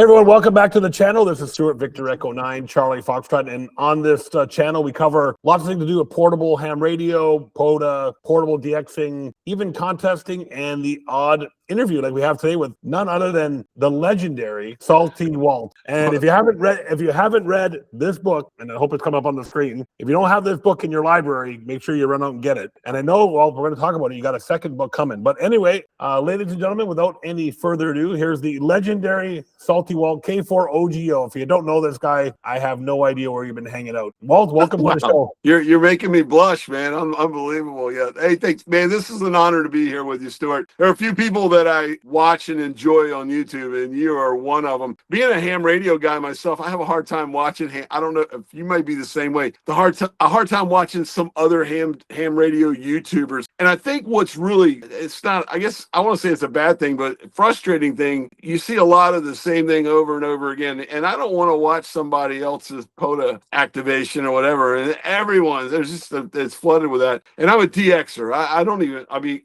Hey everyone, welcome back to the channel. This is Stuart Victor Echo 9, Charlie Foxtrot, and on this channel we cover lots of things to do with portable ham radio, POTA, portable DXing, even contesting, and the odd interview like we have today with none other than the legendary Salty Walt. And if you haven't read this book, and I hope it's coming up on the screen, if you don't have this book in your library, make sure you run out and get it. And I know, well, we're going to talk about it. You got a second book coming. But anyway, ladies and gentlemen, without any further ado, here's the legendary Salty Walt, K4OGO. If you don't know this guy, I have no idea where you've been hanging out. Walt, welcome to the show. You're making me blush, man. Unbelievable. Yeah. Hey, thanks, man. This is an honor to be here with you, Stuart. There are a few people that I watch and enjoy on YouTube, and you are one of them. Being a ham radio guy myself, I have a hard time watching. I don't know if you might be the same way. A hard time watching some other ham radio YouTubers. And I think what's really, it's not, I guess I want to say it's a bad thing, but frustrating thing. You see a lot of the same thing over and over again. And I don't want to watch somebody else's POTA activation or whatever. And it's flooded with that. And I'm a DXer.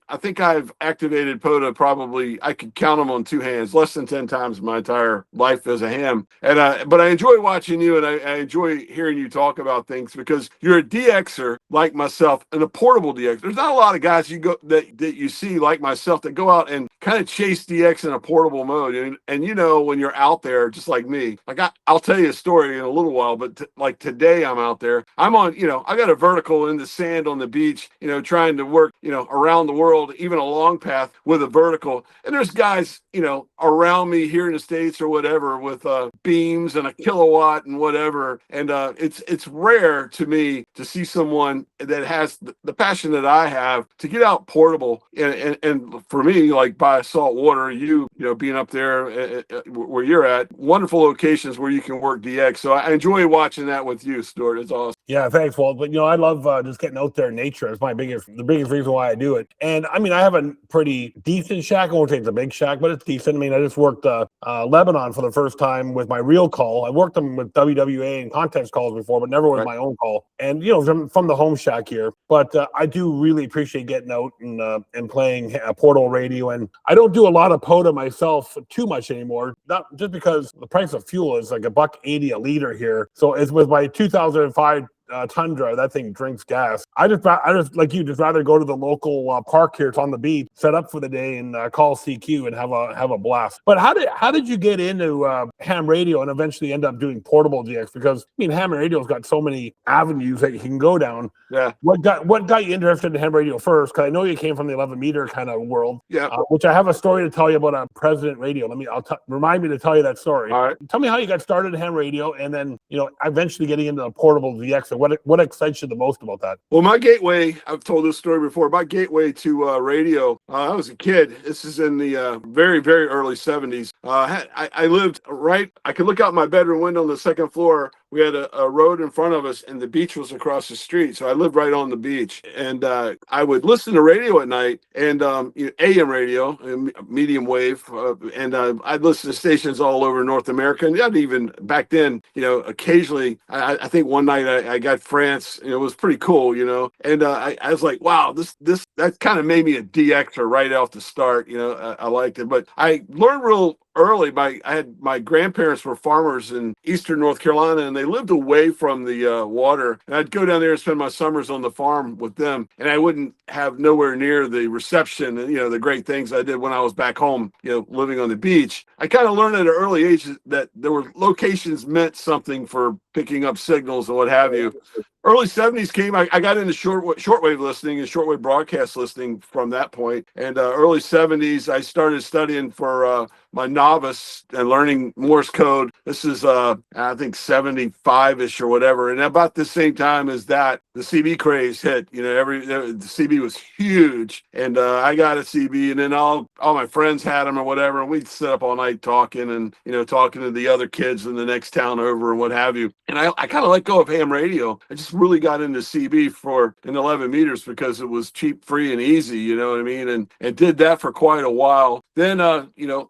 I think I've activated POTA probably, I could count them on two hands, less than 10 times my entire life as a ham. And but I enjoy watching you, and I enjoy hearing you talk about things because you're a DXer like myself, and a portable DX. There's not a lot of guys that you see like myself that go out and kind of chase DX in a portable mode. And you know, when you're out there, just like me, like I'll tell you a story in a little while, but like today I'm out there, I'm on, I got a vertical in the sand on the beach, trying to work, around the world, even a long path with a vertical. And there's guys, around me here in the States or whatever with beams and a kilowatt and whatever. And it's rare to me to see someone that has the passion that I have to get out portable. And for me, like by saltwater, being up there where you're at, wonderful locations where you can work DX. So I enjoy watching that with you, Stuart. It's awesome. Yeah, thanks, Walt. But I love just getting out there in nature. It's the biggest reason why I do it. And I mean, I have a pretty decent shack. I won't say it's a big shack, but it's decent. I mean, I just worked Lebanon for the first time with my real call. I worked them with WWA and contest calls before, but never with my own call. And from the home shack here. But I do really appreciate getting out and playing portable radio. And I don't do a lot of POTA myself too much anymore. Not just because the price of fuel is like $1.80 a liter here. So it's with my 2005 Tundra, that thing drinks gas. I just like you, just rather go to the local park here. It's on the beach, set up for the day, and call CQ and have a blast. But how did you get into ham radio and eventually end up doing portable DX? Because I mean, ham radio's got so many avenues that you can go down. Yeah. What got you interested in ham radio first? Because I know you came from the 11 meter kind of world. Yeah. Which I have a story to tell you about on President Radio. Remind me to tell you that story. All right. Tell me how you got started in ham radio, and then eventually getting into the portable DX. What excites you the most about that? Well, my gateway, I've told this story before, my gateway to radio, I was a kid. This is in the very, very early 70s. I lived I could look out my bedroom window on the second floor. We had a road in front of us, and the beach was across the street. So I lived right on the beach. And I would listen to radio at night, and AM radio, medium wave. And I'd listen to stations all over North America. And I'd even, back then, occasionally, I think one night I got France. It was pretty cool, And I was like, wow, that kind of made me a DXer right off the start. I liked it. But I learned real early. My grandparents were farmers in eastern North Carolina, and they lived away from the water. And I'd go down there and spend my summers on the farm with them, and I wouldn't have nowhere near the reception and the great things I did when I was back home, living on the beach. I kind of learned at an early age that there were locations meant something for picking up signals and what have you. Early 70s came, I got into shortwave listening and shortwave broadcast listening from that point. And early 70s, I started studying for my novice and learning Morse code. This is, I think, 75-ish or whatever. And about the same time as that, the CB craze hit. The CB was huge. And I got a CB, and then all my friends had them or whatever. And we'd sit up all night talking and, talking to the other kids in the next town over and what have you. And I kind of let go of ham radio. I just really got into CB for an 11 meters because it was cheap, free, and easy, you know what I mean? And did that for quite a while. Then,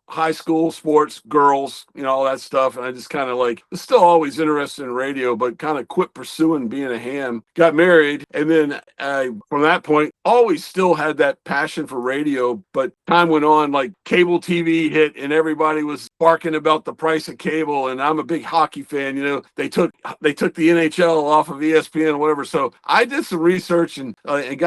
high school, sports, girls, all that stuff. And I just kind of was still always interested in radio, but kind of quit pursuing being a ham. Got married. And then from that point, always still had that passion for radio. But time went on, cable TV hit and everybody was barking about the price of cable. And I'm a big hockey fan, they took the NHL off of ESPN or whatever. So I did some research and went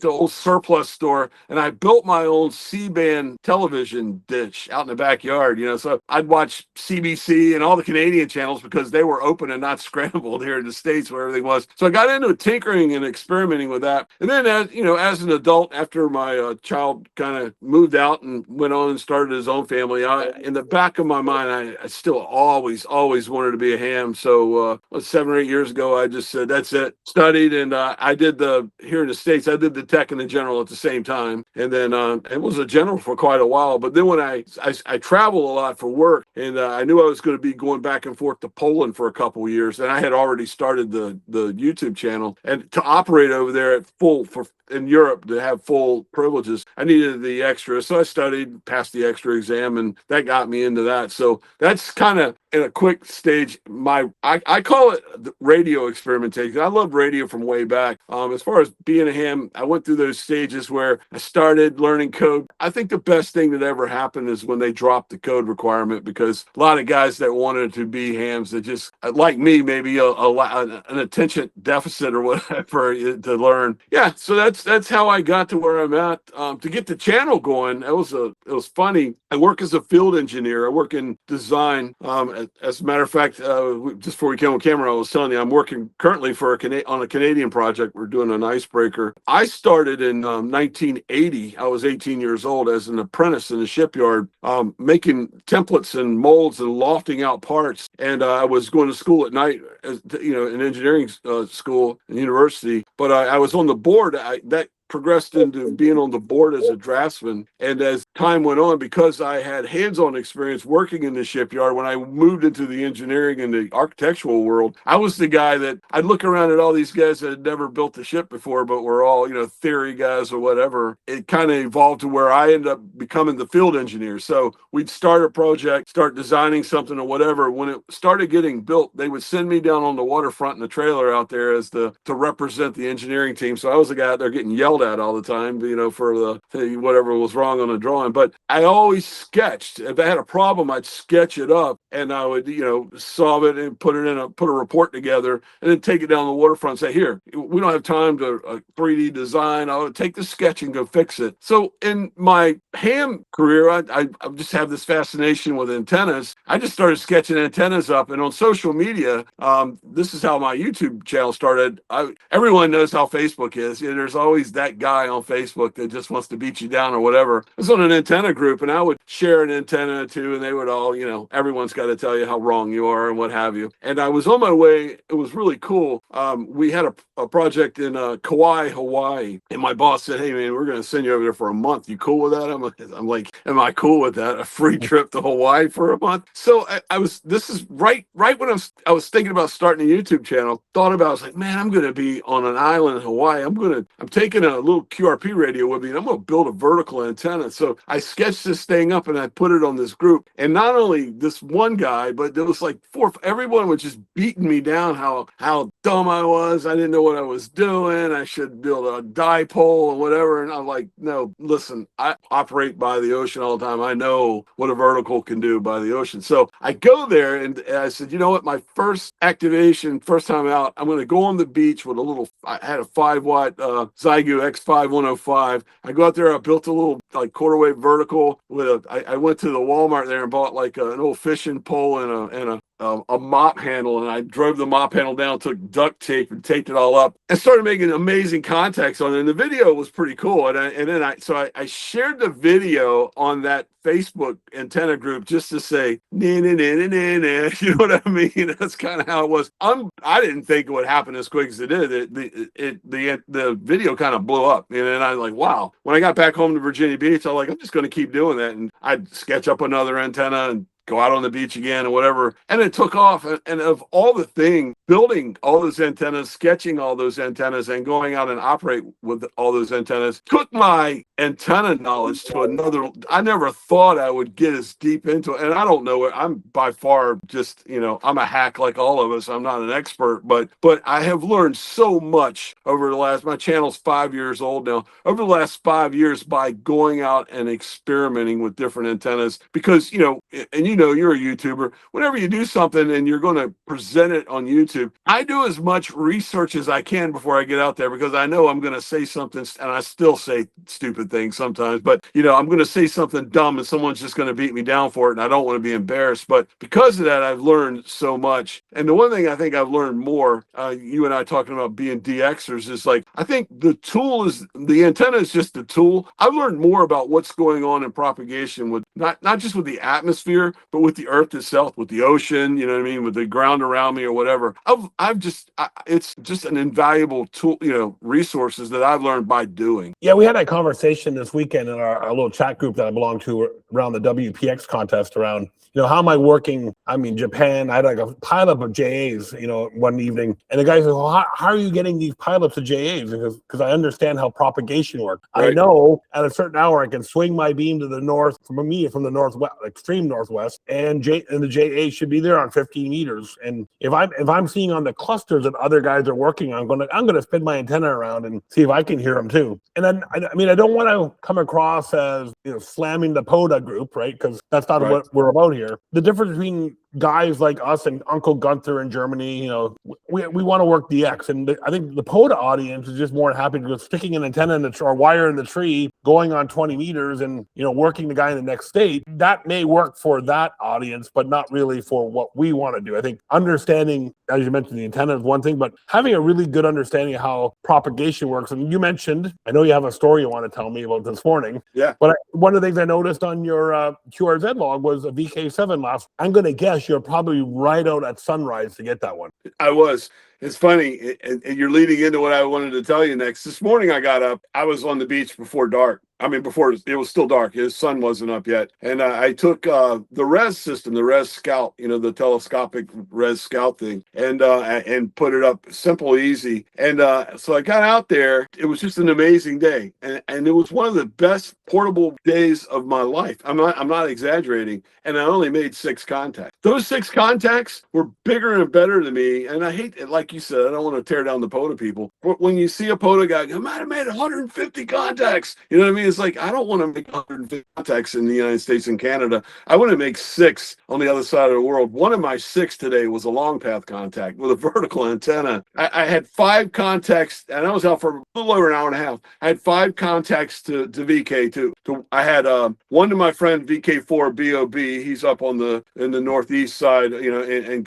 to an old surplus store and I built my own C-band television dish out in the backyard, so I'd watch CBC and all the Canadian channels because they were open and not scrambled here in the States where everything was. So I got into tinkering and experimenting with that. And then as an adult, after my child kind of moved out and went on and started his own family, in the back of my mind, I still always wanted to be a ham. So 7 or 8 years ago, I just said, that's it. Studied, and I did here in the States, I did the tech and the general at the same time. And then it was a general for quite a while. But then when I travel a lot for work, and I knew I was going to be going back and forth to Poland for a couple of years, and I had already started the YouTube channel. And to operate over there at in Europe, to have full privileges, I needed the extra. So I studied, passed the extra exam, and that got me into that. So that's kind of, in a quick stage, I call it the radio experimentation. I love radio from way back. As far as being a ham, I went through those stages where I started learning code. I think the best thing that ever happened is when they dropped the code requirement, because a lot of guys that wanted to be hams that just, like me, maybe an attention deficit or whatever to learn. Yeah, so that's how I got to where I'm at. To get the channel going, it was funny. I work as a field engineer. I work in design. As a matter of fact, just before we came on camera, I was telling you I'm working currently on a Canadian project. We're doing an icebreaker. I started in 1980. I was 18 years old as an apprentice in the shipyard, making templates and molds and lofting out parts. And I was going to school at night, in engineering school and university. But I was on the board. That progressed into being on the board as a draftsman. And as time went on, because I had hands-on experience working in the shipyard, when I moved into the engineering and the architectural world, I was the guy that I'd look around at all these guys that had never built a ship before, but were all, theory guys or whatever. It kind of evolved to where I ended up becoming the field engineer. So we'd start a project, start designing something or whatever. When it started getting built, they would send me down on the waterfront in the trailer out there to represent the engineering team. So I was the guy out there getting yelled at all the time, for whatever was wrong on the drawing. But I always sketched. If I had a problem, I'd sketch it up and I would, solve it and put a report together and then take it down the waterfront and say, here, we don't have time to 3D design. I would take the sketch and go fix it. So in my ham career, I just have this fascination with antennas. I just started sketching antennas up, and on social media, this is how my YouTube channel started. Everyone knows how Facebook is. There's always that guy on Facebook that just wants to beat you down or whatever. I was on an antenna group, and I would share an antenna or two, and they would all, everyone's got to tell you how wrong you are and what have you. And I was on my way. It was really cool. We had a project in Kauai, Hawaii, and my boss said, hey, man, we're going to send you over there for a month. You cool with that? I'm like, am I cool with that? A free trip to Hawaii for a month? So this is right when I was thinking about starting a YouTube channel, I was like, man, I'm going to be on an island in Hawaii. I'm taking a little QRP radio with me, and I'm going to build a vertical antenna. So I sketched this thing up and I put it on this group. And not only this one guy, but there was everyone was just beating me down how dumb I was. I didn't know what I was doing. I should build a dipole or whatever. And I'm like, no, listen, I operate by the ocean all the time. I know what a vertical can do by the ocean. So I go there and I said, you know what? My first activation, first time out, I'm going to go on the beach with I had a 5-watt Zygu X5105. I go out there, I built a little quarter wave vertical I went to the Walmart there and bought an old fishing pole and a mop handle, and I drove the mop handle down, took duct tape and taped it all up, and started making amazing contacts on it. And the video was pretty cool. And then I shared the video on that Facebook antenna group just to say, nah, nah, nah, nah, nah, nah. You know what I mean? That's kind of how it was. I didn't think it would happen as quick as it did. The video kind of blew up. And I was like, wow. When I got back home to Virginia Beach, I was like, I'm just going to keep doing that. And I'd sketch up another antenna and go out on the beach again or whatever. And it took off. And of all the things, building all those antennas, sketching all those antennas, and going out and operate with all those antennas took my antenna knowledge to another. I never thought I would get as deep into it. And I don't know it. I'm by far just, I'm a hack like all of us. I'm not an expert, but I have learned so much over the last, my channel's 5 years old now, over the last 5 years by going out and experimenting with different antennas. Because, you're a YouTuber. Whenever you do something and you're going to present it on YouTube, I do as much research as I can before I get out there, because I know I'm going to say something, and I still say stupid things sometimes, but I'm going to say something dumb and someone's just going to beat me down for it, and I don't want to be embarrassed. But because of that, I've learned so much. And the one thing I think I've learned more, you and I talking about being DXers, is like, I think the antenna is just the tool. I've learned more about what's going on in propagation with not just with the atmosphere, but with the earth itself, with the ocean, with the ground around me or whatever. It's just an invaluable tool, resources that I've learned by doing. Yeah, we had that conversation this weekend in our little chat group that I belong to around the WPX contest around, how am I working? Japan, I had like a pileup of JAs, one evening. And the guy said, well, how are you getting these pileups of JAs? Because I understand how propagation works. Right. I know at a certain hour I can swing my beam to the north, from the northwest, extreme northwest, and the JA should be there on 15 meters. And if I'm seeing on the clusters that other guys are working on, I'm gonna spin my antenna around and see if I can hear them too. And then I don't want to come across as slamming the POTA group, right? Because that's not what we're about here. The difference between guys like us and Uncle Gunther in Germany, we want to work DX. And I think the POTA audience is just more happy to go sticking an antenna in or wire in the tree, going on 20 meters and, working the guy in the next state. That may work for that audience, but not really for what we want to do. I think understanding, as you mentioned, the antenna is one thing, but having a really good understanding of how propagation works. And you mentioned, I know you have a story you want to tell me about this morning. Yeah. But one of the things I noticed on your QRZ log was a VK7 last. I'm going to guess you're probably right out at sunrise to get that one. I was. It's funny, and you're leading into what I wanted to tell you next. This morning I got up. I was on the beach before dark. Before it was still dark. His sun wasn't up yet. And I took the Res system, the Res Scout, the telescopic Res Scout thing, and put it up simple, easy. And so I got out there. It was just an amazing day. And it was one of the best portable days of my life. I'm not exaggerating. And I only made 6 contacts. Those 6 contacts were bigger and better than me. And I hate it, like you said, I don't want to tear down the POTA people. But when you see a POTA guy, I might have made 150 contacts. You know what I mean? It's like, I don't want to make 150 contacts in the United States and Canada. I want to make 6 on the other side of the world. One of my 6 today was a long path contact with a vertical antenna. I had 5 contacts, and I was out for a little over an hour and a half. I had 5 contacts to VK2. I had one to my friend VK4OGO. He's up in the northeast side, in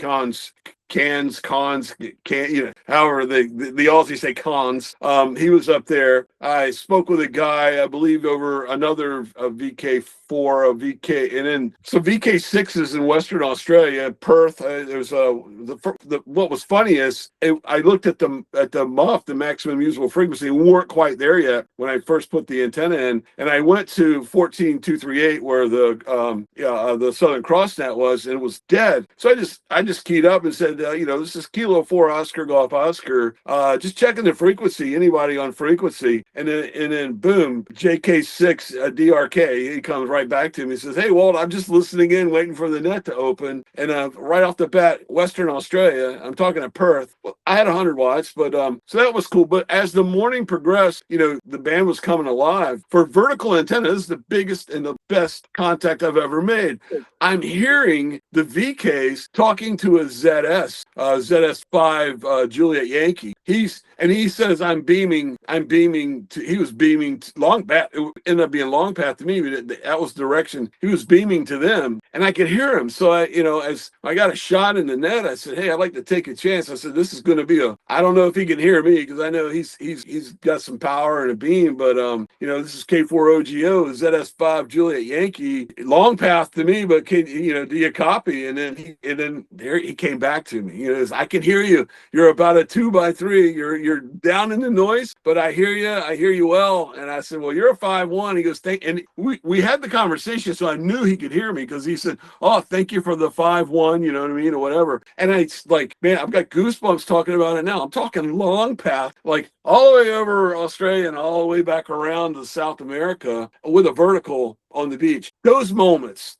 however the Aussies say cons. He was up there. I spoke with a guy, I believe, over another VK4, a VK, and then some VK6s in Western Australia, Perth. There's what was funny is I looked at the MUF, the maximum usable frequency. We weren't quite there yet when I first put the antenna in, and I went to 14238 where the Southern Cross net was, and it was dead. So I just keyed up and said, this is Kilo 4 Oscar Golf Oscar. Just checking the frequency. Anybody on frequency? And then boom, JK6 DRK. He comes right back to me. He says, "Hey Walt, I'm just listening in, waiting for the net to open." And right off the bat, Western Australia. I'm talking to Perth. Well, I had 100 watts, but so that was cool. But as the morning progressed, the band was coming alive. For vertical antenna, this is the biggest and the best contact I've ever made. I'm hearing the VKs talking to a ZS5 Juliet Yankee. He says, he was beaming long path. It ended up being long path to me, but that was direction. He was beaming to them, and I could hear him. So as I got a shot in the net, I said, "Hey, I'd like to take a chance." I said, "This is going to be I don't know if he can hear me, because I know he's got some power and a beam, but this is K4OGO, ZS5 Juliet Yankee, long path to me, but do you copy?" And then there he came back to to me. You know, I can hear you. You're about a 2x3. You're down in the noise, but I hear you. I hear you well. And I said, well, you're a 5'1". He goes, thank. And we had the conversation, so I knew he could hear me because he said, oh, thank you for the 5'1", you know what I mean, or whatever. And it's like, man, I've got goosebumps talking about it now. I'm talking long path, like all the way over Australia and all the way back around to South America with a vertical on the beach. Those moments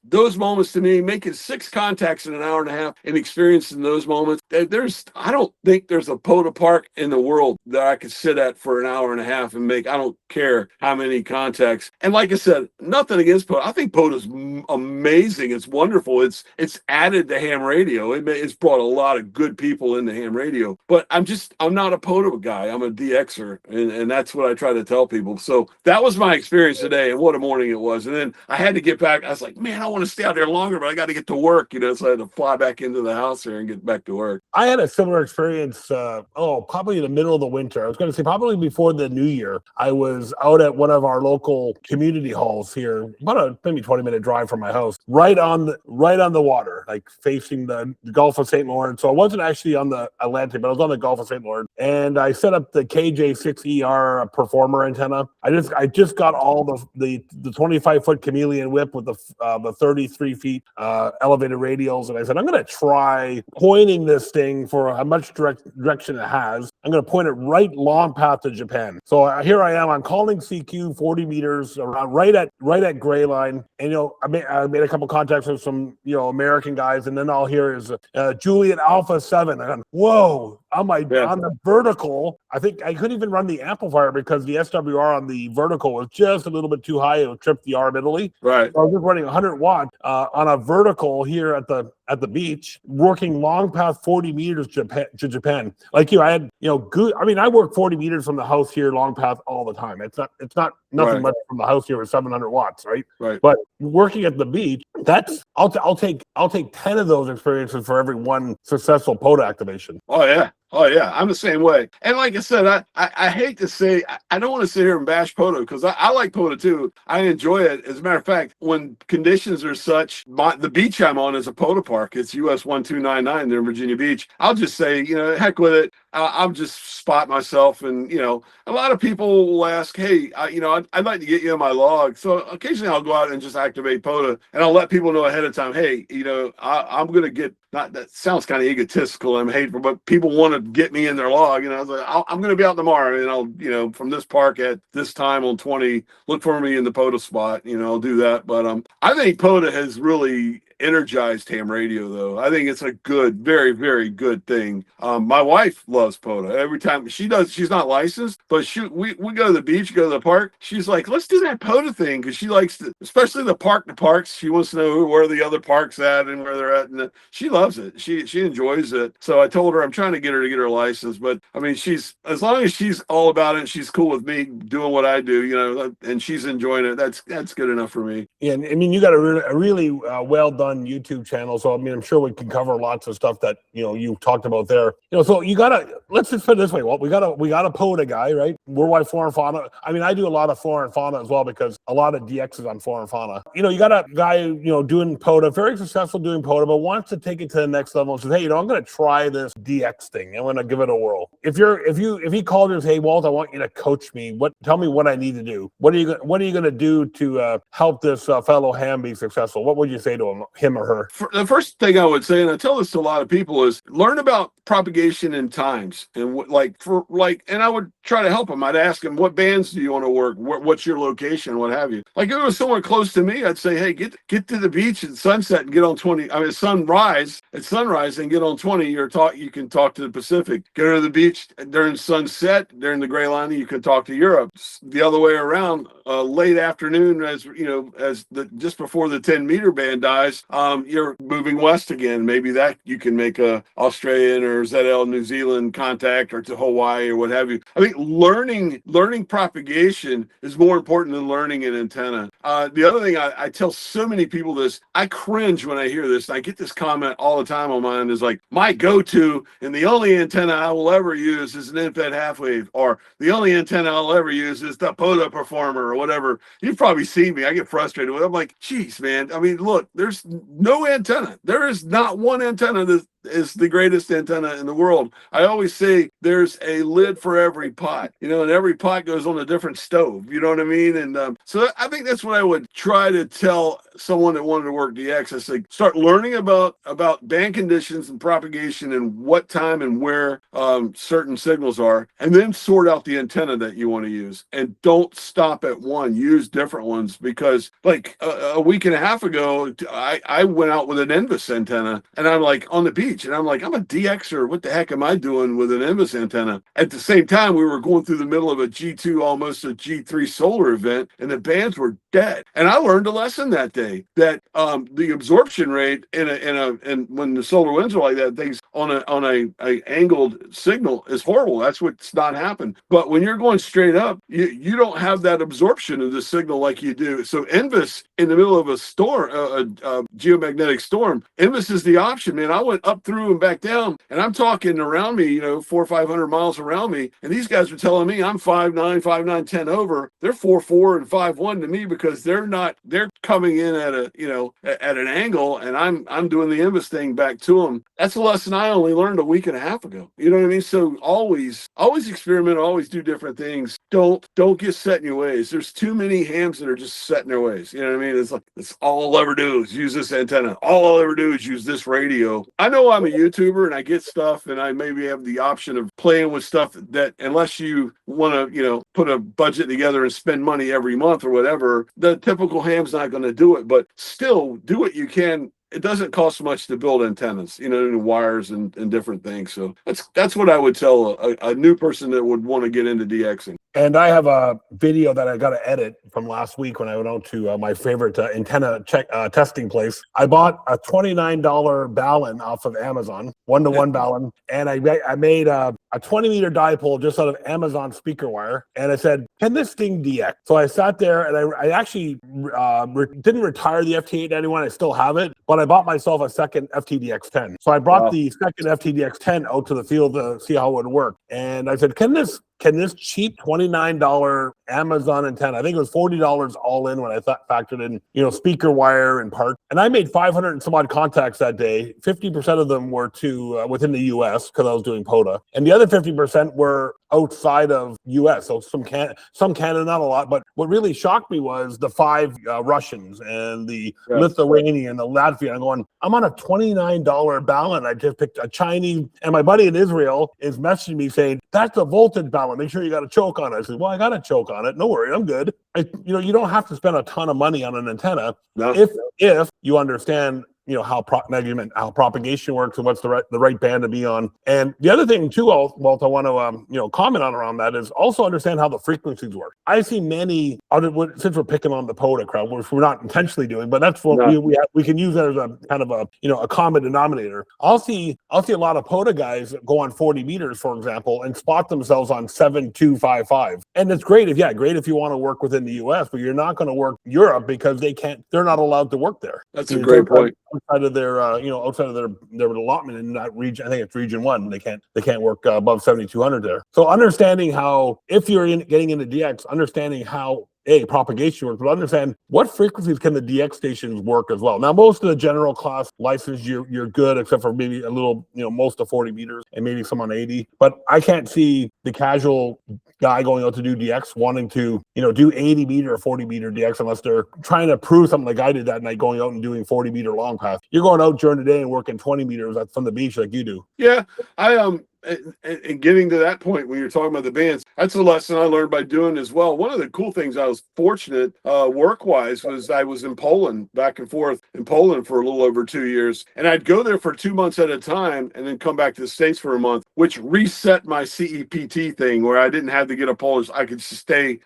to me, making 6 contacts in an hour and a half and experiencing those moments, I don't think there's a POTA park in the world that I could sit at for an hour and a half and make, I don't care how many contacts. And like I said, nothing against POTA. I think POTA's amazing. It's wonderful. It's added to ham radio. It's brought a lot of good people into ham radio, but I'm not a POTA guy. I'm a DXer. And that's what I try to tell people. So that was my experience today, and what a morning it was. And then I had to get back. I was like, man, I want to stay out there longer, but I got to get to work, you know, so I had to fly back into the house here and get back to work. I had a similar experience, probably in the middle of the winter. I was going to say probably before the new year. I was out at one of our local community halls here, about a maybe 20-minute drive from my house, right on the water, like facing the Gulf of St. Lawrence. So I wasn't actually on the Atlantic, but I was on the Gulf of St. Lawrence. And I set up the KJ6ER performer antenna. I just got all the 25-foot chameleon whip with the 33 feet elevated radials, and I said, I'm going to try pointing this thing for how much direction it has. I'm going to point it right long path to Japan. So here I am. I'm calling CQ 40 meters around right at gray line, and I made a couple contacts with some American guys, and then all here is Juliet Alpha 7. And I'm, whoa. On the vertical, I think I couldn't even run the amplifier because the SWR on the vertical was just a little bit too high. It would trip the arm Italy. Right. So I was just running 100 watt on a vertical here at the beach, working long path 40 meters to Japan. Like I had good. I mean, I work 40 meters from the house here, long path all the time. It's not nothing much from the house here with 700 watts, right? Right. But working at the beach, I'll take 10 of those experiences for every one successful POTA activation. Oh yeah, I'm the same way. And like I said, I hate to say, I don't want to sit here and bash POTA because I like POTA too. I enjoy it. As a matter of fact, when conditions are such, the beach I'm on is a POTA park. It's US 1299 there in Virginia Beach. I'll just say, heck with it. I'll just spot myself, and a lot of people will ask, hey, I'd like to get you in my log. So occasionally I'll go out and just activate POTA, and I'll let people know ahead of time, hey, I'm going to get, not that sounds kind of egotistical, I'm hateful, but people want to get me in their log. I was like, I'm going to be out tomorrow, and I'll, from this park at this time on 20, look for me in the POTA spot. I'll do that. But I think POTA has really energized ham radio, though. I think it's a good, very, very good thing. My wife loves POTA. Every time she's not licensed, but we go to the beach, go to the park. She's like, let's do that POTA thing, because she likes to, especially the parks. She wants to know where the other park's at and where they're at, and she loves it. She enjoys it. So I told her I'm trying to get her license, but I mean, as long as she's all about it, she's cool with me doing what I do, and she's enjoying it. That's good enough for me. Yeah, I mean, you got a really well done YouTube channel, so I mean, I'm sure we can cover lots of stuff that you talked about there. So you gotta, let's just put it this way. Well, we got a POTA guy, right? Worldwide Flora and Fauna. I mean, I do a lot of flora and fauna as well, because a lot of DX is on flora and fauna. You got a guy doing POTA, very successful doing POTA, but wants to take it to the next level and says, hey, I'm going to try this DX thing. I'm going to give it a whirl. If he called you and says, hey, Walt, I want you to coach me. Tell me what I need to do. What are you going to do to help this fellow ham be successful? What would you say to him or her? The first thing I would say, and I tell this to a lot of people, is learn about propagation and times, and and I would try to help them. I'd ask them, what bands do you want to work? What's your location? What have you? Like, if it was somewhere close to me, I'd say, hey, get to the beach at sunset and get on 20. I mean, sunrise and get on 20. You can talk to the Pacific. Go to the beach during sunset, during the gray line, you can talk to Europe. The other way around, late afternoon, just before the 10-meter band dies, you're moving west again. Maybe that you can make a Australian or ZL New Zealand contact, or to Hawaii or what have you. I think learning propagation is more important than learning an antenna. The other thing I tell so many people this, I cringe when I hear this. I get this comment all the time on mine, is like, my go-to and the only antenna I will ever use is an in-fed half wave, or the only antenna I'll ever use is the POTA performer, or whatever. You've probably seen me. I get frustrated with it. I'm like, geez, man. I mean, look, there's no antenna. There is not one antenna that is the greatest antenna in the world. I always say there's a lid for every pot, and every pot goes on a different stove. You know what I mean? And so I think that's what I would try to tell someone that wanted to work DX. I say start learning about band conditions and propagation and what time and where certain signals are, and then sort out the antenna that you want to use. And don't stop at one. Use different ones, because like a week and a half ago, I went out with an Envis antenna, and I'm like on the beach. And I'm like, I'm a DXer. What the heck am I doing with an Envis antenna? At the same time, we were going through the middle of a G2, almost a G3 solar event, and the bands were dead. And I learned a lesson that day that the absorption rate and when the solar winds are like that, things on a angled signal is horrible. That's what's not happened. But when you're going straight up, you don't have that absorption of the signal like you do. So Envis in the middle of a storm, a geomagnetic storm, Envis is the option, man. I went up through and back down, and I'm talking around me, 400 or 500 miles around me, and these guys are telling me I'm 5'9", 10 over. They're 4'4" and 5'1" to me, because they're coming in at at an angle, and I'm doing the Envis thing back to them. That's a lesson I only learned a week and a half ago. You know what I mean? So always experiment, always do different things. Don't get set in your ways. There's too many hams that are just set in their ways. You know what I mean? It's like, that's all I'll ever do is use this antenna. All I'll ever do is use this radio. I know I'm a YouTuber and I get stuff, and I maybe have the option of playing with stuff that, unless you want to, put a budget together and spend money every month or whatever, the typical ham's not going to do it. But still, do what you can. It doesn't cost much to build antennas, and wires and different things. So that's what I would tell a new person that would want to get into DXing. And I have a video that I got to edit from last week when I went out to my favorite antenna testing place. I bought a $29 balun off of Amazon, 1-to-1 balun, and I made a 20-meter dipole just out of Amazon speaker wire. And I said, can this thing DX? So I sat there, and I actually didn't retire the FT891. I still have it, but I bought myself a second FTDX10. So I brought the second FTDX10 out to the field to see how it would work. And I said, can this cheap $29 Amazon antenna, I think it was $40 all in when I factored in, speaker wire and parts. And I made 500 and some odd contacts that day. 50% of them were to within the US, because I was doing POTA. And the other 50% were outside of US. So some Canada, not a lot. But what really shocked me was the 5 Russians and the Lithuanian, the Latvian. I'm going, I'm on a $29 balun. I just picked a Chinese, and my buddy in Israel is messaging me saying, that's a voltage balun. Make sure you got a choke on it. I said, well, I got a choke on it. No worry, I'm good. You don't have to spend a ton of money on an antenna if you understand how propagation works and what's the right band to be on. And the other thing too, Walt, I want to comment on around that is also understand how the frequencies work. I see many since we're picking on the POTA crowd, which we're not intentionally doing, but that's what we can use that as a kind of a common denominator. I'll see a lot of POTA guys go on 40 meters, for example, and spot themselves on 7255. And it's great if you want to work within the US, but you're not going to work Europe because they're not allowed to work there. That's a great point. Outside of their their allotment in that region, I think it's region 1. They can't work above 7,200 there. So understanding how, if you're getting into DX, understanding how propagation works, but understand what frequencies can the DX stations work as well. Now, most of the general class license, you're good, except for maybe a little, most of 40 meters and maybe some on 80. But I can't see the casual guy going out to do DX wanting to, do 80 meter or 40 meter DX unless they're trying to prove something like I did that night, going out and doing 40 meter long path. You're going out during the day and working 20 meters from the beach like you do. Yeah, and getting to that point when you're talking about the bands, that's a lesson I learned by doing as well. One of the cool things I was fortunate work-wise was I was in Poland, back and forth in Poland for a little over 2 years. And I'd go there for 2 months at a time and then come back to the States for a month, which reset my CEPT thing where I didn't have to get a Polish. I could stay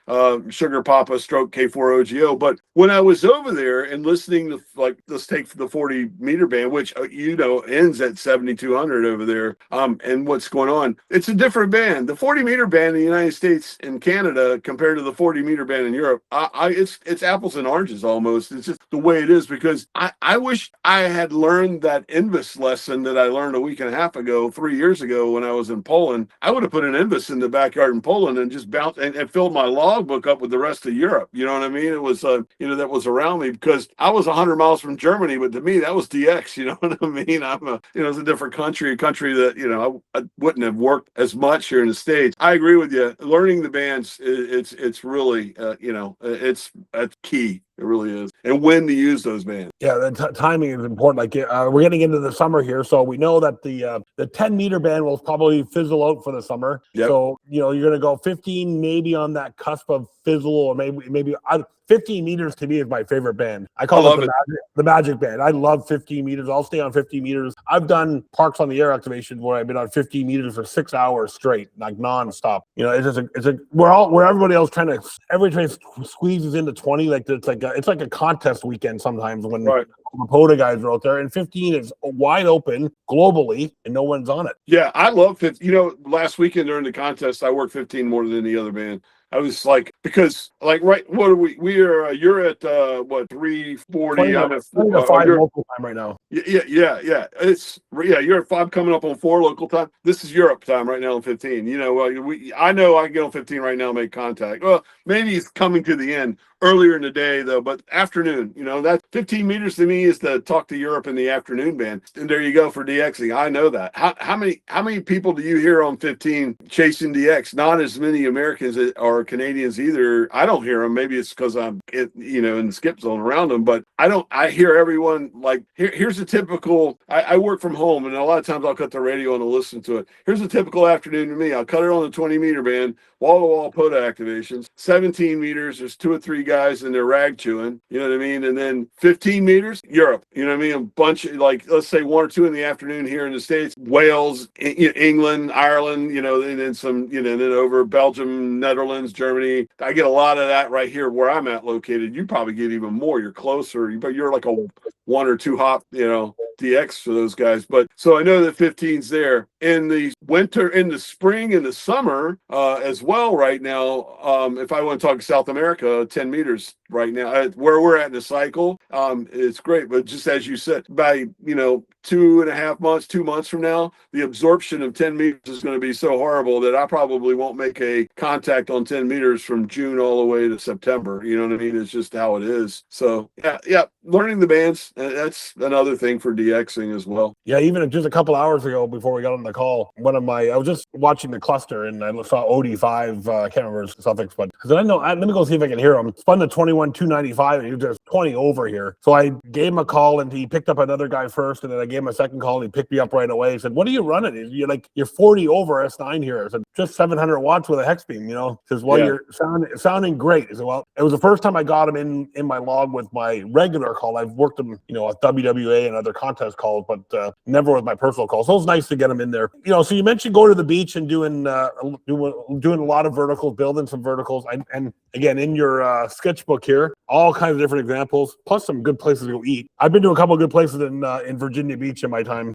Sugar Papa stroke K4OGO. But when I was over there and listening to, like, let's take the 40 meter band, which, ends at 7,200 over there. And what's what's going on. It's a different band. The 40-meter band in the United States and Canada compared to the 40-meter band in Europe, it's apples and oranges almost. It's just the way it is, because I wish I had learned that Invis lesson that I learned a week and a half ago, 3 years ago when I was in Poland. I would have put an Invis in the backyard in Poland and just bounced and filled my logbook up with the rest of Europe. You know what I mean? It was, that was around me, because I was 100 miles from Germany, but to me, that was DX. You know what I mean? It's a different country, a country that, I wouldn't have worked as much here in the States. I agree with you. Learning the bands, it's really, it's key. It really is. And when to use those bands. Yeah, the timing is important. Like we're getting into the summer here, so we know that the 10-meter band will probably fizzle out for the summer. Yep. So you're going to go 15, maybe on that cusp of fizzle, or maybe 15 meters to me is my favorite band. I call it the magic band. I love 15 meters. I'll stay on 15 meters. I've done Parks on the Air activation where I've been on 15 meters for 6 hours straight, like nonstop. Where everybody else every train squeezes into 20. Like it's like a contest weekend sometimes when the POTA guys are out there, and 15 is wide open globally and no one's on it. Yeah, I love 15. Last weekend during the contest, I worked 15 more than any other band. I was like, because what are you're at 340. I'm at 5 local time right now. Yeah. You're at 5 coming up on 4 local time. This is Europe time right now on 15. I know I can get on 15 right now and make contact. Well, maybe it's coming to the end earlier in the day though, but afternoon, that 15 meters to me is to talk to Europe in the afternoon band. And there you go for DXing. I know that. How many people do you hear on 15 chasing DX? Not as many Americans or Canadians either. I don't hear them. Maybe it's because I'm in the skip zone around them, but I hear everyone like, here's a typical, I work from home, and a lot of times I'll cut the radio on and listen to it. Here's a typical afternoon to me. I'll cut it on the 20-meter band, wall-to-wall POTA activations. 17 meters, there's 2 or 3 guys in their rag chewing, you know what I mean? And then 15 meters, Europe, you know what I mean? A bunch of, like, let's say 1 or 2 in the afternoon here in the States, Wales, England, Ireland, and then some, and then over Belgium, Netherlands, Germany. I get a lot of that right here where I'm at located. You probably get even more. You're closer, but you're like a 1 or 2 hop, DX for those guys. But so I know that 15's there in the winter, in the spring, in the summer as well. Right now, if I want to talk South America, 10 meters right now, where we're at in the cycle, it's great. But just as you said, by 2.5 months, 2 months from now, the absorption of 10 meters is going to be so horrible that I probably won't make a contact on 10 meters from June all the way to September. You know what I mean? It's just how it is. So yeah, learning the bands, that's another thing for DXing as well. Yeah, even just a couple hours ago before we got on the call, I was just watching the cluster and I saw OD5, I can't remember his suffix, but I said, let me go see if I can hear him. Spun the 21-295 and he was just 20 over here. So I gave him a call and he picked up another guy first, and then I gave him a second call and he picked me up right away. He said, "What are you running? You're 40 over S9 here." I said, "Just 700 watts with a hex beam, He says, "Well, you're sounding great." I said, "Well, it was the first time I got him in my log with my regular call. I've worked him, at WWA and other contest calls, but never with my personal call." So it was nice to get him in there. So you mentioned going to the beach and doing a lot of verticals, building some verticals, and again, in your sketchbook here, all kinds of different examples, plus some good places to go eat. I've been to a couple of good places in Virginia Beach in my time.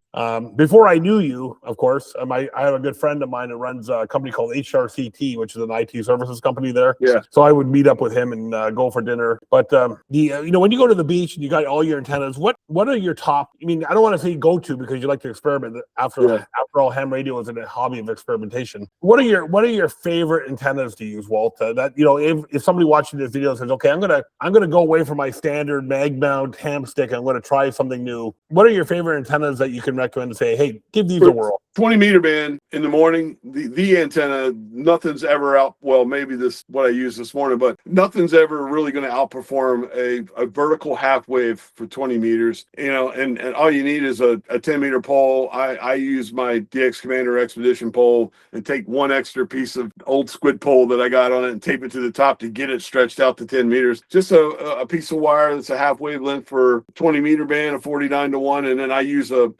Before I knew you, of course, I have a good friend of mine that runs a company called HRCT, which is an IT services company there. Yeah. So I would meet up with him and go for dinner. But when you go to the beach and you got all your antennas, what are your top? I mean, I don't want to say go to because you like to experiment. After all, ham radio is a hobby of experimentation. What are your favorite antennas to use, Walt? If somebody watching this video says, "Okay, I'm gonna go away from my standard mag mount ham stick, I'm gonna try something new," what are your favorite antennas that you can recommend to say, "Hey, give these a whirl"? 20-meter band in the morning, the antenna, nothing's ever out. Well, maybe what I used this morning, but nothing's ever really going to outperform a vertical half wave for 20 meters. And all you need is a 10-meter pole. I use my DX Commander Expedition pole and take one extra piece of old squid pole that I got on it and tape it to the top to get it stretched out to 10 meters. Just a piece of wire that's a half wavelength for 20-meter band, a 49-to-1, and then I use a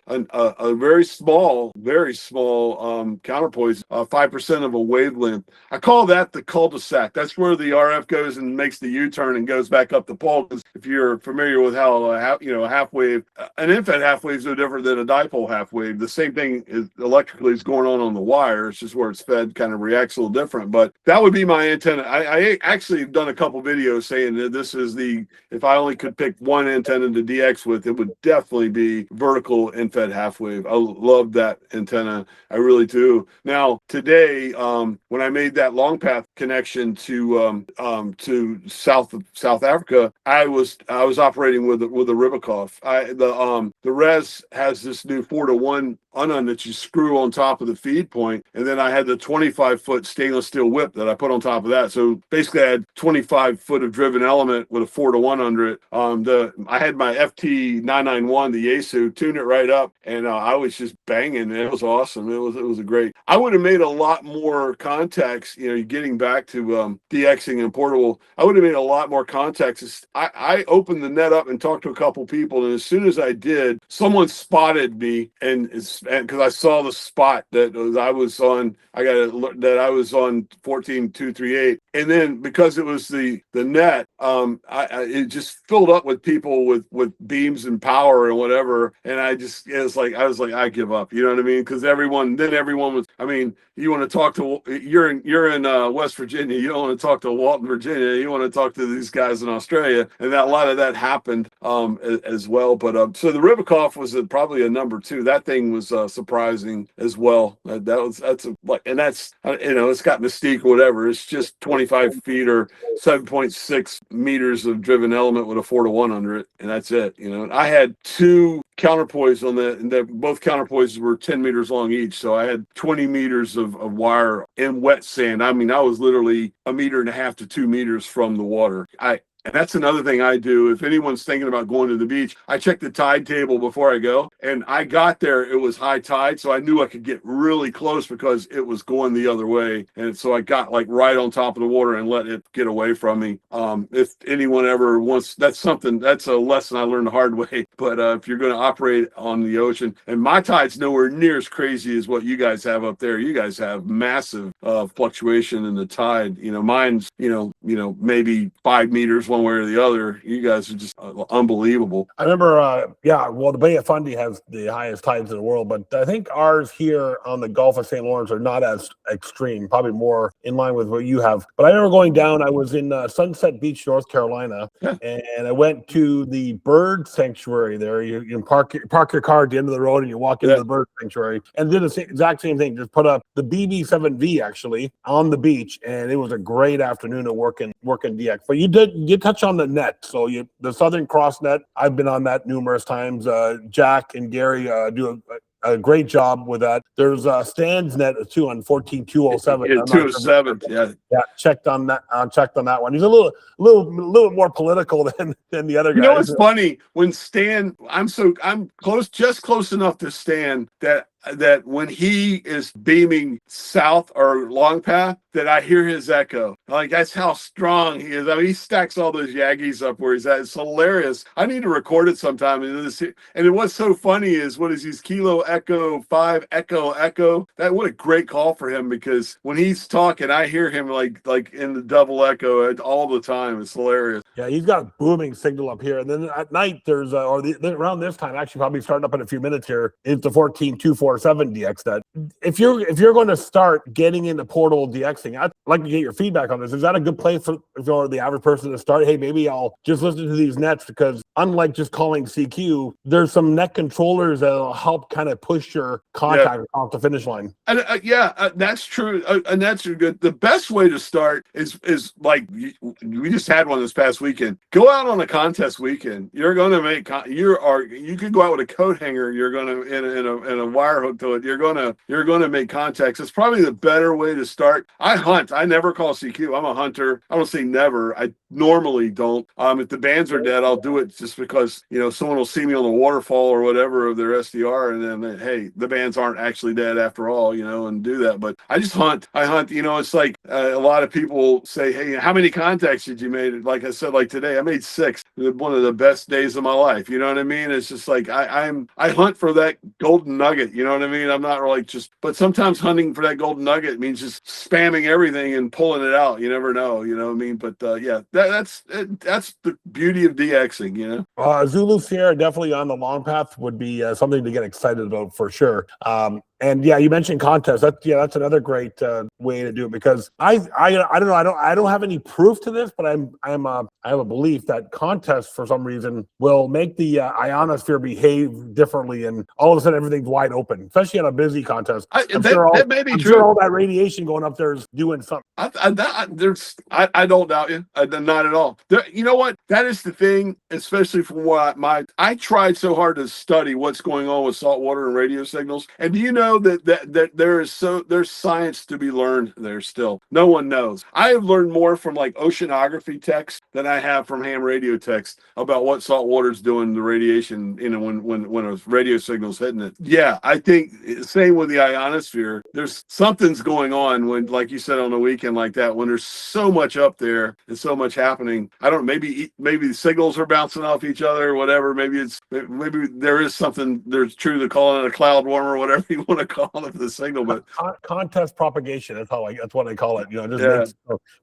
very small, very very small counterpoise, 5% of a wavelength. I call that the cul-de-sac. That's where the RF goes and makes the U-turn and goes back up the pole. Because if you're familiar with how a half wave, an infed half wave is no different than a dipole half wave. The same thing is electrically is going on the wire. It's just where it's fed kind of reacts a little different. But that would be my antenna. I actually have done a couple videos saying that this is if I only could pick one antenna to DX with, it would definitely be vertical infed half wave. I love that antenna. I really do. Now today, when I made that long path connection to South Africa, I was operating with a Ribikoff. The res has this new 4-to-1 unknown that you screw on top of the feed point, and then I had the 25-foot stainless steel whip that I put on top of that. So basically, I had 25 foot of driven element with a 4-to-1 under it. I had my FT991, the Yaesu, tuned it right up, and I was just banging. It was awesome. It was a great. I would have made a lot more contacts. Getting back to DXing and portable, I would have made a lot more contacts. I opened the net up and talked to a couple people, and as soon as I did, someone spotted me, and because I saw the spot that I was on, that I was on 14238, and then because it was the net, it just filled up with people with beams and power and whatever, and I was like, I give up, you know what I mean? Because everyone was, I mean, you want to talk to, you're in West Virginia, you don't want to talk to Walt in Virginia, you want to talk to these guys in Australia, and a lot of that happened as well. But so the Ribikoff was probably a number 2. That thing was surprising as well. It's got mystique or whatever. It's just 25 feet or 7.6 meters of driven element with a 4-to-1 under it, and that's it. I had 2 counterpoise on that, and both counterpoises were 10 meters long each. So I had 20 meters of wire in wet sand. I mean, I was literally 1.5 meters to 2 meters from the water. And that's another thing I do. If anyone's thinking about going to the beach, I check the tide table before I go. And I got there, it was high tide, so I knew I could get really close because it was going the other way. And so I got like right on top of the water and let it get away from me. If anyone ever wants, that's a lesson I learned the hard way. But if you're going to operate on the ocean, and my tide's nowhere near as crazy as what you guys have up there. You guys have massive fluctuation in the tide. Mine's, maybe 5 meters one way or the other. You guys are just unbelievable. I remember, the Bay of Fundy has the highest tides in the world, but I think ours here on the Gulf of St. Lawrence are not as extreme, probably more in line with what you have. But I remember going down, I was in Sunset Beach, North Carolina, and I went to the bird sanctuary there. You can park your car at the end of the road and you walk into the bird sanctuary, and did the exact same thing. Just put up the BB7V actually on the beach, and it was a great afternoon of working DX. But you touch on the net. So the Southern Cross net, I've been on that numerous times. Jack and Gary do a great job with that. There's Stan's net too on 14207. 207. Yeah. Checked on that one. He's a little more political than the other guys. It's funny when Stan, I'm close enough to Stan that when he is beaming south or long path, that I hear his echo. Like, that's how strong he is. I mean, he stacks all those Yaggies up where he's at. It's hilarious. I need to record it sometime. And what's so funny is, he's Kilo Echo 5 Echo. What a great call for him, because when he's talking, I hear him like in the double echo all the time. It's hilarious. Yeah, he's got a booming signal up here. And then at night, there's around this time, actually probably starting up in a few minutes here, is the 14247 DX net. If you're going to start getting into portable DXing, I'd like to get your feedback on this. Is that a good place for the average person to start? Hey, maybe I'll just listen to these nets, because unlike just calling CQ, there's some net controllers that'll help kind of push your contact off the finish line. And that's true. Nets are good. The best way to start is like we just had one this past weekend. Go out on a contest weekend. You're going to make you could go out with a coat hanger. You're going to in a wire hook to it. You're going to make contacts. It's probably the better way to start. I hunt. I never call CQ. I'm a hunter. I don't say never. I normally don't. If the bands are dead, I'll do it just because someone will see me on the waterfall or whatever of their SDR, and then hey, the bands aren't actually dead after all, and do that. But I just hunt. I hunt. It's like a lot of people say, hey, how many contacts did you make? Like I said like today, I made 6. One of the best days of my life. You know what I mean? It's just like I hunt for that golden nugget. You know what I mean? I'm not like but sometimes hunting for that golden nugget means just spamming everything and pulling it out. You never know. You know what I mean? But yeah, that's the beauty of DXing. You know, Zulu Sierra definitely on the long path would be something to get excited about for sure. And yeah, you mentioned contests. That's another great way to do it, because I don't know, I don't have any proof to this, but I have a belief that contests for some reason will make the ionosphere behave differently, and all of a sudden everything's wide open, especially on a busy contest. That may be true. Sure all that radiation going up there is doing something. I don't doubt you. Not at all. You know what? That is the thing, especially from what I tried so hard to study what's going on with saltwater and radio signals. And do you know that there's science to be learned there still? No one knows. I have learned more from like oceanography text than I have from ham radio text about what saltwater's doing, the radiation, you know, when a radio signal's hitting it. Yeah, I think same with the ionosphere. There's something's going on when, like you said, on a weekend like that, when there's so much up there and so much happening. I don't know, maybe the signals are bouncing off each other or whatever. Maybe there is something there's true to calling it a cloud warmer or whatever you want to call it, the signal. But contest propagation, that's what I call it. You know,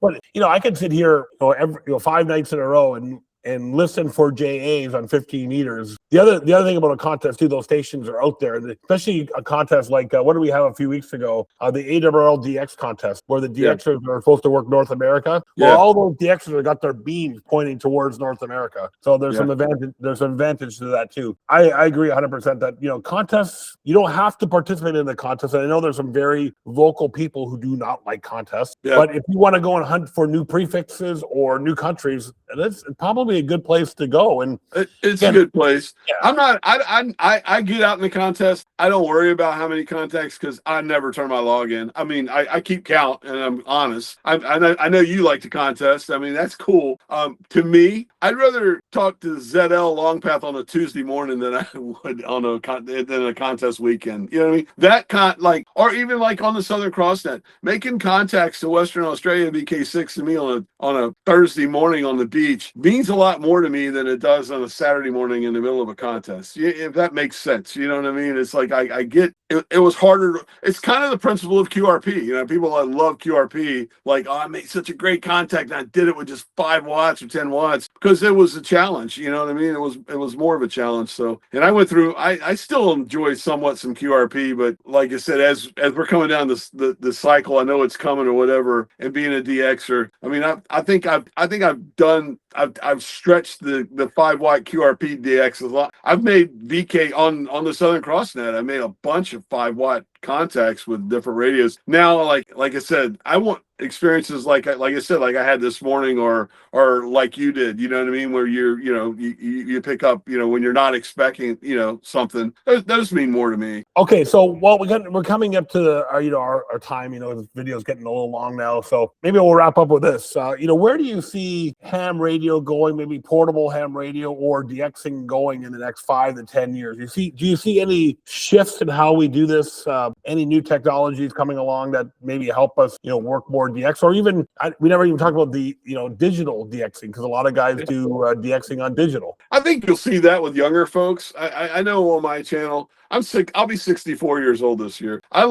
but you know, I can sit here, every 5 nights in a row and listen for JAs on 15 meters. The other thing about a contest too, those stations are out there, especially a contest like what did we have a few weeks ago? The ARRL DX contest, where the DXers are supposed to work North America. Well, all those DXers have got their beams pointing towards North America, so there's some advantage. There's some advantage to that too. I agree 100% that, you know, contests, you don't have to participate in the contest. And I know there's some very vocal people who do not like contests, but if you want to go and hunt for new prefixes or new countries, that's probably a good place to go. And it's a good place. I get out in the contest. I don't worry about how many contacts, because I never turn my log in. I mean, I keep count, and I'm honest. I know you like to contest. I mean, that's cool. To me, I'd rather talk to ZL long path on a Tuesday morning than I would on a contest weekend. You know what I mean? Or even like on the Southern Cross Net, making contacts to Western Australia BK6 to me on a Thursday morning on the beach means a lot more to me than it does on a Saturday morning in the middle of a contest. If that makes sense, you know what I mean? It's like I get it was harder. It's kind of the principle of QRP. You know, people that love QRP, like, oh, I made such a great contact and I did it with just 5 watts or 10 watts because it was a challenge. You know what I mean? It was more of a challenge. So, and I went through. I still enjoy somewhat some QRP, but like I said, as we're coming down the cycle, I know it's coming or whatever. And being a DXer, I mean, I think I've stretched the 5 watt QRP DX a lot. I've made VK on the Southern Cross Net. I made a bunch of 5 watt contacts with different radios. Now, like I said, I want experiences like I said, like I had this morning, or like you did, you know what I mean, where you pick up, you know, when you're not expecting, you know, something. Those mean more to me. Okay, so we're coming up to our time. You know, the video's getting a little long now, so maybe we'll wrap up with this. You know, where do you see ham radio going? Maybe portable ham radio or DXing going in the next 5 to 10 years? Do you see any shifts in how we do this? Any new technologies coming along that maybe help us, you know, work more DX, or even we never even talked about the, you know, digital DXing, because a lot of guys do DXing on digital. I think you'll see that with younger folks. I know on my channel, I'll be 64 years old this year. I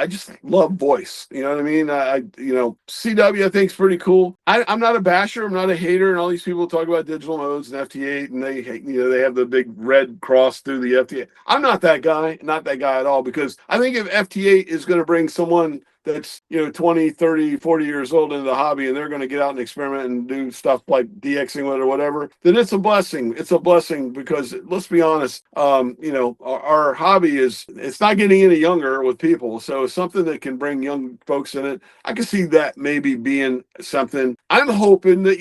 just love voice. You know what I mean? CW I think is pretty cool. I'm not a basher. I'm not a hater. And all these people talk about digital modes and FT8, and they have the big red cross through the FT8. I'm not that guy. Not that guy at all, because I think if FT8 is going to bring someone that's, you know, 20, 30, 40 years old into the hobby, and they're going to get out and experiment and do stuff like DXing with it or whatever, then it's a blessing. It's a blessing, because let's be honest, you know, our hobby it's not getting any younger with people. So something that can bring young folks in it, I can see that maybe being something. I'm hoping that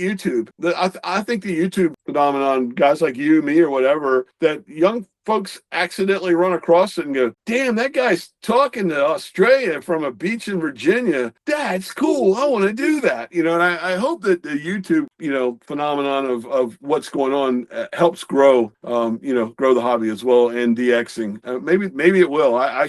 I think the YouTube phenomenon, guys like you, me, or whatever, that young folks accidentally run across it and go, damn, that guy's talking to Australia from a beach in Virginia. That's cool. I want to do that. You know, and I hope that the YouTube, you know, phenomenon of what's going on helps grow, you know, grow the hobby as well, and DXing. Maybe it will. I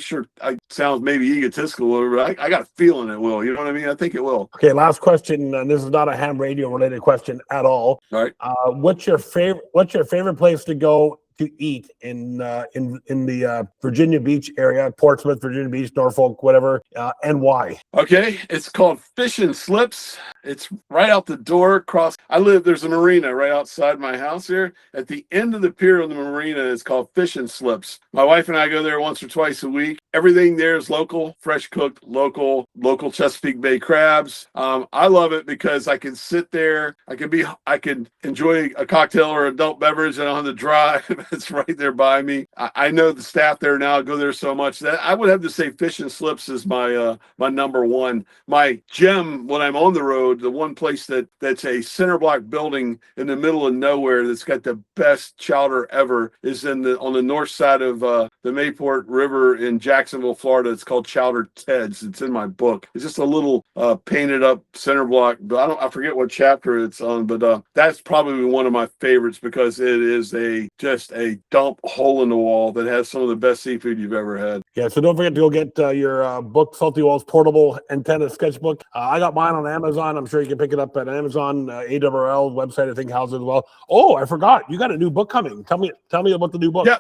sound maybe egotistical, but I got a feeling it will. You know what I mean? I think it will. Okay, last question, and this is not a ham radio related question at all. All right. What's your favorite place to go to eat in the Virginia Beach area, Portsmouth, Virginia Beach, Norfolk, whatever, and why? Okay, it's called Fish and Slips. It's right out the door across. There's a marina right outside my house here. At the end of the pier on the marina, it's called Fish and Slips. My wife and I go there once or twice a week. Everything there is local, fresh cooked, local Chesapeake Bay crabs. I love it because I can sit there. I can enjoy a cocktail or adult beverage. I don't have to drive. It's right there by me. I know the staff there now. I go there so much that I would have to say Fish and Slips is my number one. My gem when I'm on the road, the one place that's a center block building in the middle of nowhere that's got the best chowder ever is on the north side of the Mayport River in Jacksonville, Florida. It's called Chowder Ted's. It's in my book. It's just a little painted up center block, but I forget what chapter it's on, but that's probably one of my favorites because it is just a dump hole in the wall that has some of the best seafood you've ever had. Yeah, so don't forget to go get your book, Salty Walt's Portable Antenna Sketchbook. I got mine on Amazon. I'm sure you can pick it up at Amazon. ARRL website, I think, houses as well. Oh, I forgot. You got a new book coming. Tell me about the new book. Yeah,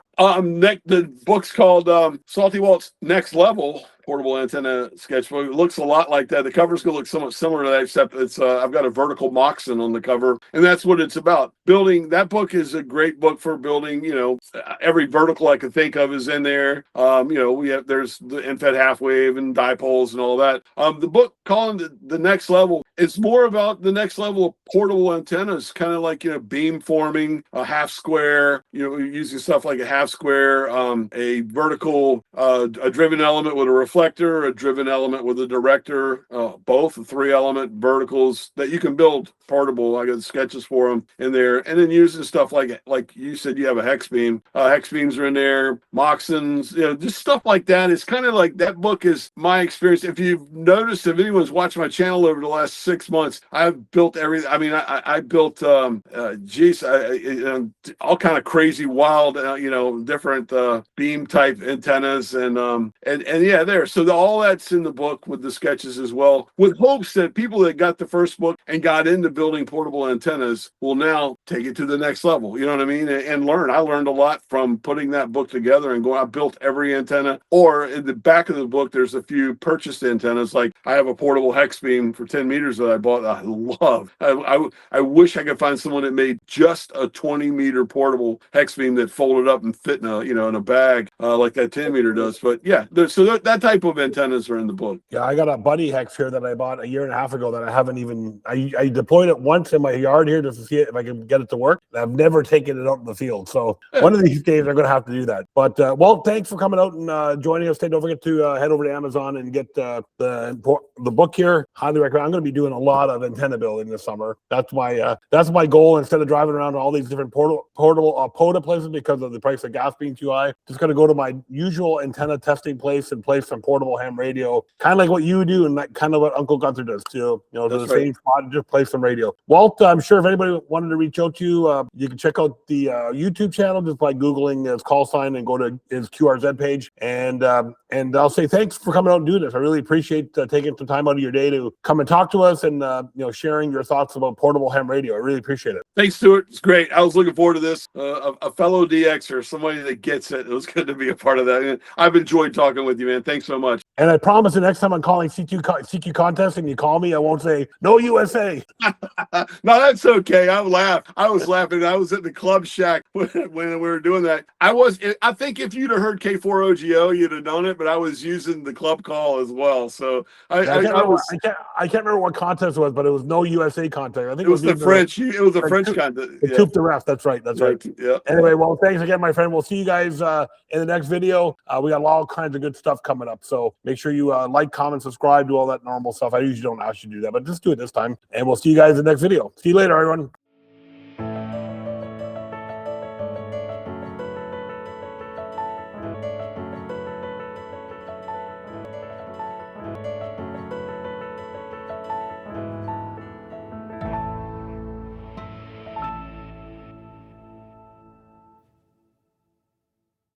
the book's called Salty Walt's Next Level Portable Antenna Sketchbook. It looks a lot like that. The cover's going to look somewhat similar to that, except it's I've got a vertical moccasin on the cover, and that's what it's about. Building. That book is a great book for building. You know, every vertical I could think of is in there. You know, there's the infed half wave and dipoles and all that. The book calling the Next Level, it's more about the next level of portable antennas, kind of like, you know, beam forming, a half square, you know, using stuff like a half square, a vertical, a driven element with a reflector, a driven element with a director, both 3-element verticals that you can build portable. I got sketches for them in there, and then using stuff like you said, you have a hex beam. Hex beams are in there, moccasins, you know, just stuff like that. It's kind of like that book is my experience. If you've noticed, if anyone's watched my channel over the last 6 months, I've built everything. I mean, I built, all kind of crazy, wild, you know, different beam type antennas, and yeah, there. So all that's in the book with the sketches as well, with hopes that people that got the first book and got into building portable antennas will now take it to the next level. You know what I mean? And learn. I learned a lot from putting that book together and going. I built every antenna. Or in the back of the book, there's a few purchased antennas. Like I have a portable hex beam for 10 meters that I bought. I love. I wish I could find someone that made just a 20-meter portable hex beam that folded up and fit in a bag like that 10-meter does. But yeah, so that type of antennas are in the book. Yeah, I got a Buddy hex here that I bought a year and a half ago that I haven't even. I deployed it once in my yard here just to see if I can get it to work. I've never taken it out in the field. So one of these days I'm going to have to do that. But Walt, thanks for coming out and joining us today. Don't forget to head over to Amazon and get the book here. Highly recommend. I'm going to be doing a lot of antenna building this summer. That's my goal. Instead of driving around to all these different portable POTA places because of the price of gas being too high, just going to go to my usual antenna testing place and place some portable ham radio, kind of like what you do and that kind of what Uncle Gunther does too. You know, to the same spot and just play some radio. Walt, I'm sure if anybody wanted to reach out to you, you can check out the YouTube channel just by Googling his call sign and go to his QRZ page. And I'll say thanks for coming out and doing this. I really appreciate taking some time out of your day to come and talk to us and sharing your thoughts about portable ham radio. I really appreciate it. Thanks, Stuart. It's great. I was looking forward to this. A fellow DXer, somebody that gets it. It was good to be a part of that. I've enjoyed talking with you, man. Thanks so much. And I promise the next time I'm calling CQ contest and you call me, I won't say no USA. No, that's okay. I laugh. I was laughing. I was at the Club Shack when we were doing that. I think if you'd have heard K4OGO, you'd have known it, but I was using the club call as well. So I can't remember what contest it was, but it was no USA contest. I think it was the French. It was a French contest. Yeah. Coupe de Ref. That's right. That's right. Yeah. Anyway, well, thanks again, my friend. We'll see you guys in the next video. We got all kinds of good stuff coming up. So make sure you like, comment, subscribe, do all that normal stuff. I usually don't ask you to do that, but just do it this time. And we'll see you guys in the next video. See you later, everyone.